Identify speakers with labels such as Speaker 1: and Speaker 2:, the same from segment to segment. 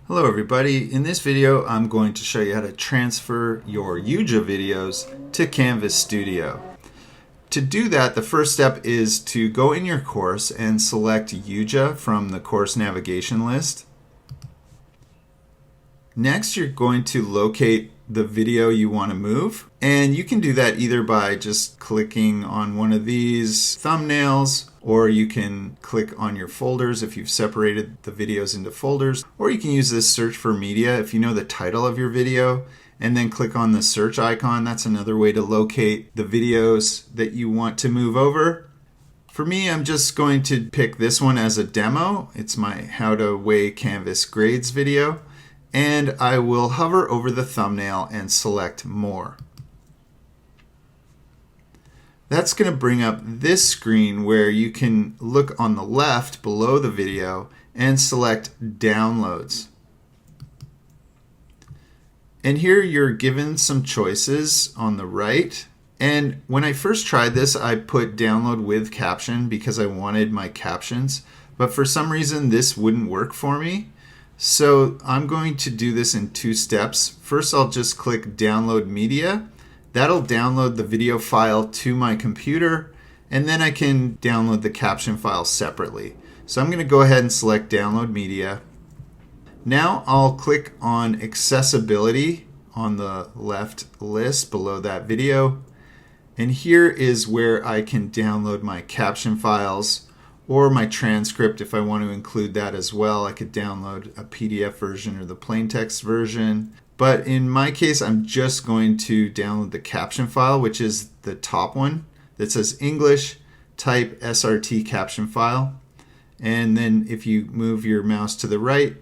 Speaker 1: Hello everybody, in this video I'm going to show you how to transfer your YuJa videos to Canvas Studio. To do that, the first step is to go in your course and select YuJa from the course navigation list. Next, you're going to locate the video you want to move, and you can do that either by just clicking on one of these thumbnails, or you can click on your folders if you've separated the videos into folders, or you can use this search for media if you know the title of your video and then click on the search icon. That's another way to locate the videos that you want to move over. For me, I'm just going to pick this one as a demo. It's my How to Weigh Canvas Grades video, and I will hover over the thumbnail and select More. That's going to bring up this screen where you can look on the left below the video and select Downloads. And here you're given some choices on the right. And when I first tried this, I put Download with Caption because I wanted my captions. But for some reason, this wouldn't work for me. So I'm going to do this in two steps. First, I'll just click Download Media. That'll download the video file to my computer, and then I can download the caption file separately. So I'm going to go ahead and select Download Media. Now I'll click on Accessibility on the left list below that video. And here is where I can download my caption files or my transcript if I want to include that as well. I could download a PDF version or the plain text version. But in my case, I'm just going to download the caption file, which is the top one that says English, type SRT caption file. And then if you move your mouse to the right,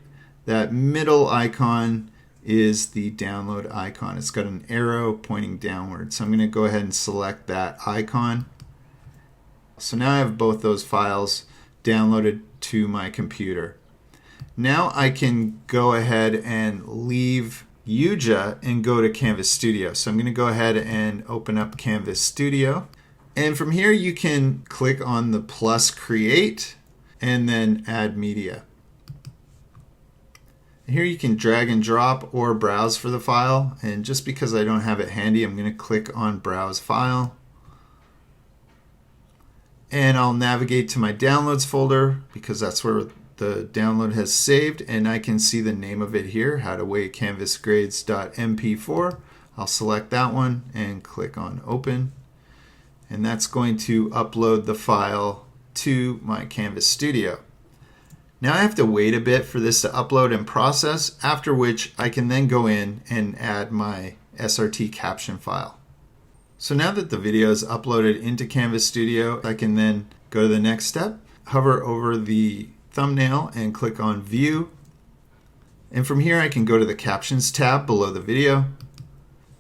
Speaker 1: that middle icon is the download icon. It's got an arrow pointing downward. So I'm going to go ahead and select that icon. So now I have both those files downloaded to my computer. Now I can go ahead and leave YuJa and go to Canvas Studio. So I'm going to go ahead and open up Canvas Studio. And from here you can click on the plus create and then add media. And here you can drag and drop or browse for the file. And just because I don't have it handy, I'm going to click on Browse File. And I'll navigate to my Downloads folder because that's where the download has saved, and I can see the name of it here, How to Weigh Canvas Grades.mp4. I'll select that one and click on Open. And that's going to upload the file to my Canvas Studio. Now I have to wait a bit for this to upload and process, after which I can then go in and add my SRT caption file. So now that the video is uploaded into Canvas Studio, I can then go to the next step, hover over the thumbnail and click on View. And from here I can go to the Captions tab below the video.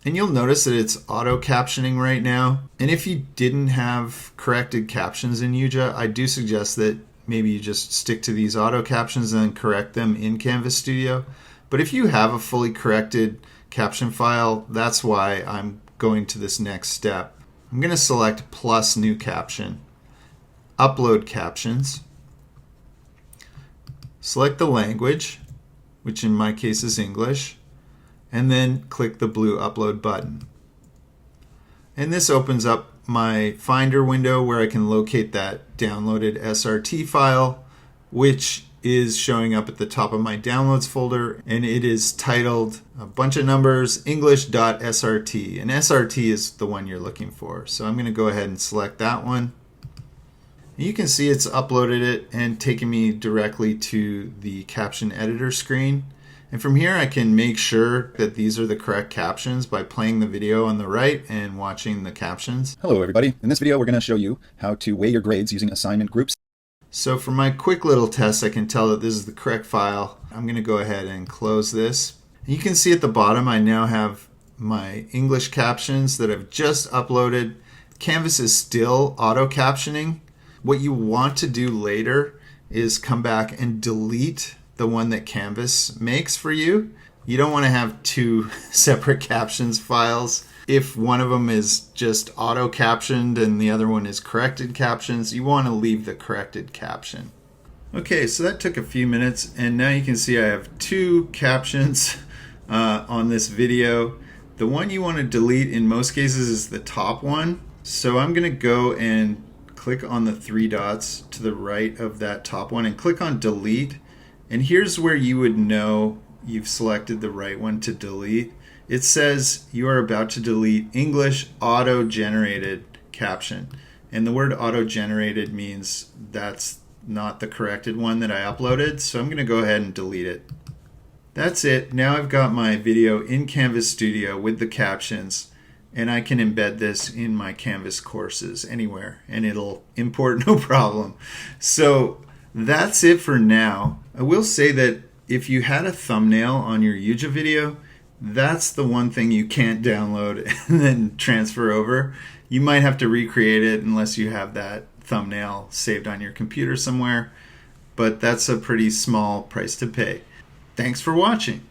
Speaker 1: And you'll notice that it's auto captioning right now. And if you didn't have corrected captions in YuJa, I do suggest that maybe you just stick to these auto captions and then correct them in Canvas Studio. But if you have a fully corrected caption file, that's why I'm going to this next step. I'm going to select plus new caption, upload captions, select the language, which in my case is English, and then click the blue upload button. And this opens up my Finder window where I can locate that downloaded SRT file, which is showing up at the top of my downloads folder, and it is titled a bunch of numbers English.srt, and SRT is the one you're looking for. So I'm going to go ahead and select that one. You can see it's uploaded it and taken me directly to the caption editor screen. And from here I can make sure that these are the correct captions by playing the video on the right and watching the captions.
Speaker 2: Hello everybody. In this video we're going to show you how to weigh your grades using assignment groups.
Speaker 1: So for my quick little test, I can tell that this is the correct file. I'm going to go ahead and close this. You can see at the bottom I now have my English captions that I've just uploaded. Canvas is still auto captioning. What you want to do later is come back and delete the one that Canvas makes for you. You don't want to have two separate captions files. If one of them is just auto captioned and the other one is corrected captions, you want to leave the corrected caption. Okay, so that took a few minutes, and now you can see I have two captions on this video. The one you want to delete in most cases is the top one. So I'm going to go and click on the three dots to the right of that top one and click on delete. And here's where you would know you've selected the right one to delete. It says you are about to delete English auto-generated caption. And the word auto-generated means that's not the corrected one that I uploaded. So I'm going to go ahead and delete it. That's it. Now I've got my video in Canvas Studio with the captions, and I can embed this in my Canvas courses anywhere, and it'll import no problem. So that's it for now. I will say that if you had a thumbnail on your YuJa video, that's the one thing you can't download and then transfer over. You might have to recreate it unless you have that thumbnail saved on your computer somewhere, but that's a pretty small price to pay. Thanks for watching.